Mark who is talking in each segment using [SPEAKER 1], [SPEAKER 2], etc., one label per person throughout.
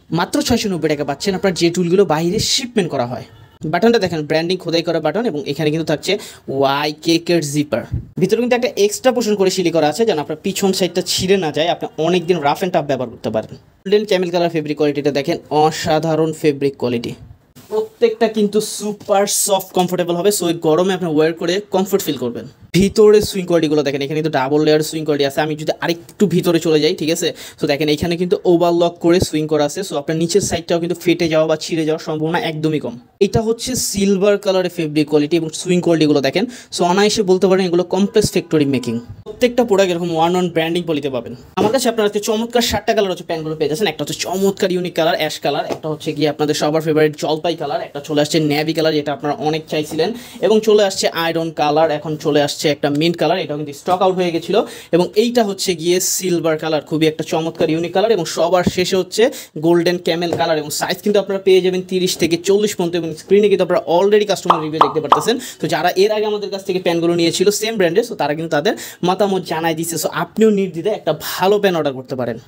[SPEAKER 1] মাত্র 690 টাকা পাচ্ছেন আপনার যে টুলগুলো বাইরে শিপমেন্ট করা হয়। বাটনটা দেখেন ব্র্যান্ডিং খোদাই করা বাটন এবং এখানে কিন্তু থাকছে ওয়াই কেকের জিপার। ভিতরে কিন্তু একটা এক্সট্রা পোর্শন করে সিলি করা আছে যেন আপনার পিছন সাইডটা ছিঁড়ে না যায়, আপনি অনেকদিন রাফ অ্যান্ড টাফ ব্যবহার করতে পারেন। গোল্ডেন ক্যামেল কালার ফেব্রিক কোয়ালিটিটা দেখেন, অসাধারণ ফেব্রিক কোয়ালিটি। প্রত্যেকটা কিন্তু সুপার সফট কমফোর্টেবল হবে, সো এই গরমে আপনি ওয়্যার করে কমফোর্ট ফিল করবেন। ভিতরে সুইং কোয়ালিটিগুলো দেখেন, এখানে কিন্তু ডাবল লেয়ার সুইং কোয়ালিটি আছে। আমি যদি আরেকটু ভিতরে চলে যাই, ঠিক আছে, সো দেখেন এখানে কিন্তু ওভারলক করে সুইং করা আছে, সো আপনার নিচের সাইডটাও কিন্তু ফেটে যাওয়া বা ছিঁড়ে যাওয়ার সম্ভাবনা একদমই কম। এটা হচ্ছে সিলভার কালারের ফেব্রিক কোয়ালিটি এবং সুইং কোয়ালিটিগুলো দেখেন, সো অনায়াসে বলতে পারেন এগুলো কমপ্লেক্স ফ্যাক্টরি মেকিং। প্রত্যেকটা প্রোডাক্ট এরকম ওয়ান অন ব্র্যান্ডিং পলিতে পাবেন। আমার কাছে আপনার আজকে চমৎকার 7টা কালার হচ্ছে প্যান্টগুলো পেয়ে যাচ্ছেন। একটা হচ্ছে চমৎকার ইউনিক কালার অ্যাশ কালার, একটা হচ্ছে গিয়ে আপনাদের সবার ফেভারিট জলপাই কালার, একটা চলে আসছে নেভি কালার যেটা আপনারা অনেক চাইছিলেন, এবং চলে আসছে আয়রন কালার, এখন চলে আসছে একটা মিন্ট কালার, এটাও কিন্তু স্টক আউট হয়ে গেছিলো, এবং এইটা হচ্ছে গিয়ে সিলভার কালার, খুবই একটা চমৎকার ইউনিক কালার, এবং সবার শেষে হচ্ছে গোল্ডেন ক্যামেল কালার। এবং সাইজ কিন্তু আপনারা পেয়ে যাবেন 30 থেকে 40 পর্যন্ত, এবং স্ক্রিনে কিন্তু আপনারা অলরেডি কাস্টমার রিভিউ দেখতে পারতেছেন। তো যারা এর আগে আমাদের কাছ থেকে প্যান্টগুলো নিয়েছিল সেম ব্র্যান্ডের, সো তারা কিন্তু তাদের মতামত জানাই দিচ্ছে, সো আপনিও নির্দ্বিধায় একটা ভালো প্যান্ট অর্ডার করতে পারেন।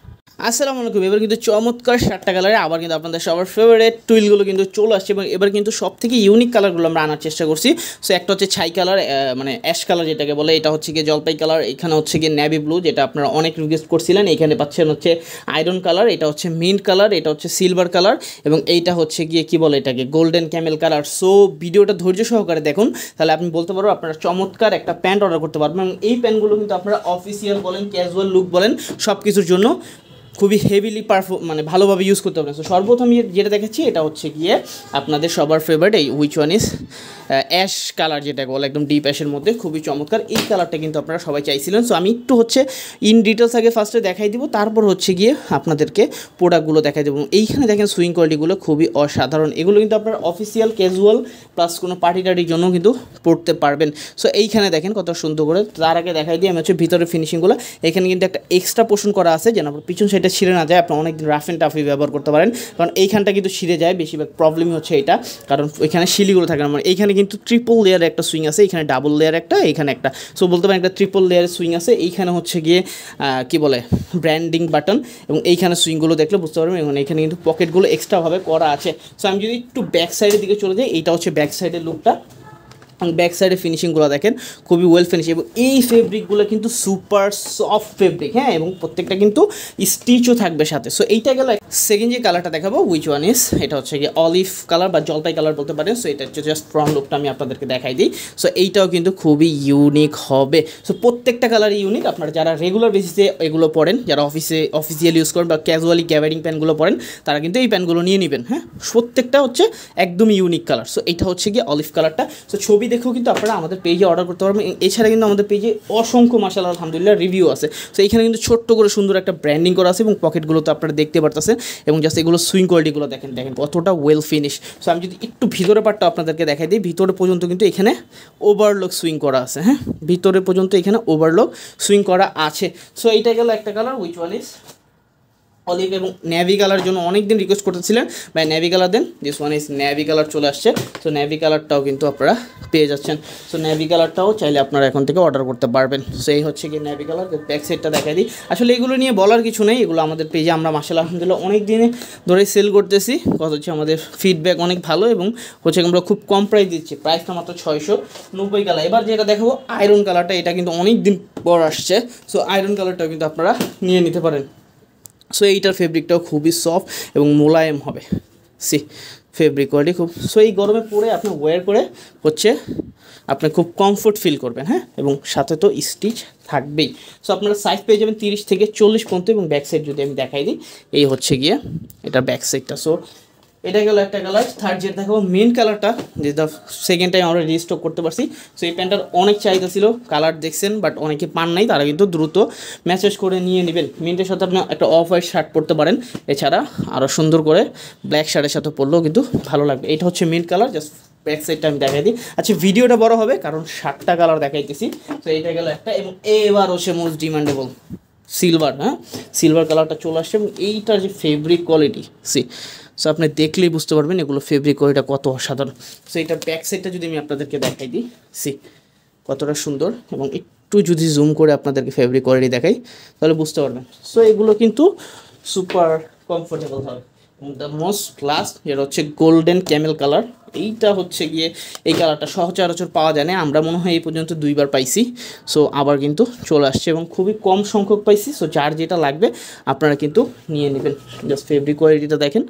[SPEAKER 1] আসসালামু আলাইকুম। এবার কিন্তু চমৎকার 7টা কালারে আবার কিন্তু আপনাদের সবার ফেভারিট টুইলগুলো কিন্তু চলে আসছে, এবং এবার কিন্তু সব থেকে ইউনিক কালারগুলো আমরা আনার চেষ্টা করছি। সো একটা হচ্ছে ছাই কালার, মানে অ্যাশ কালার যেটাকে বলে, এটা হচ্ছে গিয়ে জলপাই কালার, এখানে হচ্ছে গিয়ে নেভি ব্লু যেটা আপনারা অনেক রিকোয়েস্ট করছিলেন, এখানে পাচ্ছেন হচ্ছে আয়রন কালার, এটা হচ্ছে মিন্ট কালার, এটা হচ্ছে সিলভার কালার, এবং এইটা হচ্ছে গিয়ে কী বলে এটাকে গোল্ডেন ক্যামেল কালার। সো ভিডিওটা ধৈর্য সহকারে দেখুন, তাহলে আপনি বলতে পারবো আপনারা চমৎকার একটা প্যান্ট অর্ডার করতে পারবেন। এবং এই প্যান্টগুলো কিন্তু আপনারা অফিসিয়াল বলেন, ক্যাজুয়াল লুক বলেন, সব কিছুর জন্য খুবই হেভিলি মানে ভালোভাবে ইউজ করতে পারবেন। সো সর্বপ্রথম যেটা দেখাচ্ছি এটা হচ্ছে গিয়ে আপনাদের সবার ফেভারিট এই which one is ash colour, যেটাকে বলে একদম ডিপ অ্যাশের মধ্যে, খুবই চমৎকার। এই কালারটা কিন্তু আপনারা সবাই চাইছিলেন, সো আমি একটু হচ্ছে ইন ডিটেলস আগে ফার্স্টে দেখাই দিব, তারপর হচ্ছে গিয়ে আপনাদেরকে প্রোডাক্টগুলো দেখাই দেবো। এইখানে দেখেন সুইং কোয়ালিটিগুলো খুবই অসাধারণ, এগুলো কিন্তু আপনারা অফিসিয়াল ক্যাজুয়াল প্লাস কোনো পার্টি টার্টির জন্য কিন্তু পড়তে পারবেন। সো এইখানে দেখেন কত সুন্দর করে। তার আগে দেখাই দিই আমি হচ্ছে ভিতরের ফিনিশিংগুলো, এখানে কিন্তু একটা এক্সট্রা পোর্শন করা আছে যেন আপনার পিছন সাইডে ছিঁড়ে না যায়, আপনার অনেকদিন রাফ অ্যান্ড টাফি ব্যবহার করতে পারেন, কারণ এইখানটা কিন্তু ছিঁড়ে যায়, বেশিরভাগ প্রবলেমই হচ্ছে এটা, কারণ এখানে শিলিগুলো থাকে না। মানে এইখানে কিন্তু ট্রিপল লেয়ারের একটা সুইং আছে, এখানে ডাবল লেয়ার একটা, এইখানে একটা, সো বলতে পারেন একটা ট্রিপল লেয়ারের সুইং আছে। এইখানে হচ্ছে গিয়ে কী বলে ব্র্যান্ডিং বাটন, এবং এইখানে সুইংগুলো দেখলে বুঝতে পারবেন, এবং এখানে কিন্তু পকেটগুলো এক্সট্রাভাবে করা আছে। সো আমি যদি একটু ব্যাক সাইডের দিকে চলে যাই, এইটা হচ্ছে ব্যাক সাইডের লুকটা, ব্যাক সাইডের ফিনিশিংগুলো দেখেন খুবই ওয়েল ফিনিশ, এবং এই ফেব্রিকগুলো কিন্তু সুপার সফট ফেব্রিক, হ্যাঁ, এবং প্রত্যেকটা কিন্তু স্টিচও থাকবে সাথে। সো এইটা গেল। সেকেন্ড যে কালারটা দেখাবো হুইচ ওয়ান ইজ, এটা হচ্ছে গিয়ে অলিভ কালার বা জলপাই কালার বলতে পারেন। সো এটা হচ্ছে জাস্ট ফ্রন্ট লুকটা আমি আপনাদেরকে দেখাই দিই। সো এইটাও কিন্তু খুবই ইউনিক হবে। সো প্রত্যেকটা কালারই ইউনিক, আপনারা যারা রেগুলার বেসিসে এগুলো পরেন, যারা অফিসিয়াল ইউজ করেন বা ক্যাজুয়ালি গ্যাবারিং প্যান্টগুলো পরেন, তারা কিন্তু এই প্যান্টগুলো নিয়ে নেবেন। হ্যাঁ, প্রত্যেকটা হচ্ছে একদমই ইউনিক কালার। সো এইটা হচ্ছে গিয়ে অলিভ কালারটা। সো ছবি দেখেও কিন্তু আপনারা আমাদের পেজে অর্ডার করতে পারবেন। এছাড়া কিন্তু আমাদের পেজে অসংখ্য মাশাআল্লাহ আলহামদুলিল্লাহ রিভিউ আছে। সো এইখানে কিন্তু ছোট্ট করে সুন্দর একটা ব্র্যান্ডিং করা আছে, এবং পকেটগুলো তো আপনারা দেখতে পারতেছেন, এবং জাস্ট এগুলো সুইং কোয়ালিটিগুলো দেখেন কতটা ওয়েল ফিনিশ। সো আমি যদি একটু ভিতরে পার্টটা আপনাদেরকে দেখাই দিই, ভিতরে পর্যন্ত কিন্তু এখানে ওভারলক সুইং করা আছে। হ্যাঁ, ভিতরে পর্যন্ত এখানে ওভারলক সুইং করা আছে। সো এইটা গেল একটা colour which one is olive, এবং নেভি কালার জন্য অনেক দিন রিকোয়েস্ট করতেছিলেন ভাই নেভি কালার দেন, this one is navy colour চলে আসছে। সো নেভি কালারটাও কিন্তু আপনারা পেয়ে যাচ্ছেন। সো নেভি কালারটাও চাইলে আপনারা এখন থেকে অর্ডার করতে পারবেন। সো এই হচ্ছে কি নেভি কালার। ব্যাক সাইডটা দেখাই দিই। আসলে এগুলো নিয়ে বলার কিছু নেই, এগুলো আমাদের পেজে আমরা মাশাআল্লাহ আলহামদুলিল্লাহ অনেক দিনে ধরে সেল করতেছি, কত হচ্ছে আমাদের ফিডব্যাক অনেক ভালো, এবং হচ্ছে আমরা খুব কম প্রাইস দিচ্ছি, প্রাইসটা মাত্র 690 কালার। এবার যেটা দেখাবো আয়রন কালারটা, এটা কিন্তু অনেক দিন পর আসছে। সো আয়রন কালারটাও কিন্তু আপনারা নিয়ে নিতে পারেন। সো এইটার ফেব্রিকটাও খুবই সফট এবং মোলায়েম হবে, ফেব্রিক কোয়ালিটি খুব। সো এই গরমে পরে আপনি ওয়্যার করে হচ্ছে আপনি খুব কমফোর্ট ফিল করবেন। হ্যাঁ, এবং সাথে তো স্টিচ থাকবেই। সো আপনারা সাইজ পেয়ে যাবেন 30 থেকে 40 পর্যন্ত, এবং ব্যাক সাইড যদি আমি দেখাই দিই, এই হচ্ছে গিয়ে এটা ব্যাক সাইডটা। সো এটা গেল একটা কালার। থার্ড যেটা দেখাবো মেন কালারটা, যেটা সেকেন্ড টাইম আমরা রিস্টক করতে পারছি। সো এই প্যান্টটার অনেক চাহিদা ছিল, কালার দেখছেন, বাট অনেকে পান নাই, তারা কিন্তু দ্রুত মেসেজ করে নিয়ে নেবেন। মিন্টের সাথে আপনি একটা অফ হোয়াইট শার্ট পরতে পারেন, এছাড়া আরও সুন্দর করে ব্ল্যাক শার্টের সাথে পরলেও কিন্তু ভালো লাগবে। এটা হচ্ছে মিন্ট কালার, জাস্ট ব্যাক সাইডটা আমি দেখাই দিই। আচ্ছা, ভিডিওটা বড় হবে কারণ 7টা কালার দেখাইতেছি। সো এইটা গেল একটা, এবং এবার হচ্ছে মোস্ট ডিমান্ডেবল সিলভার। হ্যাঁ, সিলভার কালারটা চলে আসছে, এবং এইটার যে ফেব্রিক কোয়ালিটি সো আপনি দেখলেই বুঝতে পারবেন এগুলো ফেব্রিক কোয়ালিটিটা কত অসাধারণ। সো এটা ব্যাক সাইডটা যদি আমি আপনাদেরকে দেখাই দিই, কতটা সুন্দর, এবং একটু যদি জুম করে আপনাদেরকে ফেব্রিক কোয়ালিটি দেখাই তাহলে বুঝতে পারবেন। সো এগুলো কিন্তু সুপার কমফোর্টেবল হবে, দ্য মোস্ট লাস্ট এটা হচ্ছে গোল্ডেন ক্যামেল কালার। এইটা হচ্ছে গিয়ে এই কালারটা সচরাচর পাওয়া যায় না, আমরা মনে হয় এই পর্যন্ত 2বার পাইছি। সো আবার কিন্তু চলে আসছে এবং খুবই কম সংখ্যক পাইছি। সো যার যেটা লাগবে আপনারা কিন্তু নিয়ে নেবেন। জাস্ট ফেব্রিক কোয়ালিটিটা দেখেন,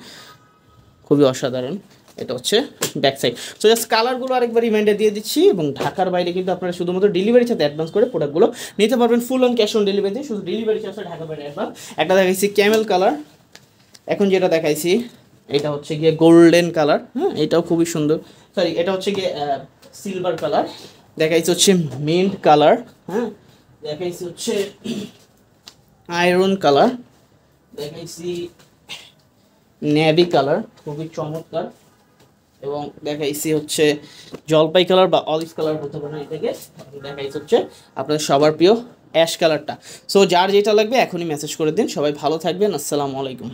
[SPEAKER 1] খুবই অসাধারণ। এটা হচ্ছে ব্যাক সাইড। সো জাস্ট কালারগুলো আরেকবার রিমাইন্ডার দিয়ে দিচ্ছি, এবং ঢাকার বাইরে কিন্তু আপনারা শুধুমাত্র ডেলিভারির সাথে অ্যাডভান্স করে প্রোডাক্টগুলো নিতে পারবেন, full on cash on delivery. শুধু ডেলিভারি চার্জটা ঢাকার বাইরে অ্যাডভান্স। একটা দেখাইছি ক্যামেল কালার, এখন যেটা দেখাইছি এটা হচ্ছে গিয়ে গোল্ডেন কালার। হ্যাঁ, এটাও খুবই সুন্দর। সরি, এটা হচ্ছে গিয়ে সিলভার কালার। দেখাইছি হচ্ছে মিন্ট কালার। হ্যাঁ, দেখাইছি হচ্ছে আয়রন কালার, দেখাইছি নেভি কালার, খুবই চমৎকার, এবং দেখাইছি হচ্ছে জলপাই কালার বা অলিভ কালার বলতে পারেন এটাকে। দেখাইছি হচ্ছে আপনাদের সবার প্রিয় অ্যাশ কালারটা। সো যার যেটা লাগবে এখনই মেসেজ করে দিন। সবাই ভালো থাকবেন। আসসালামু আলাইকুম।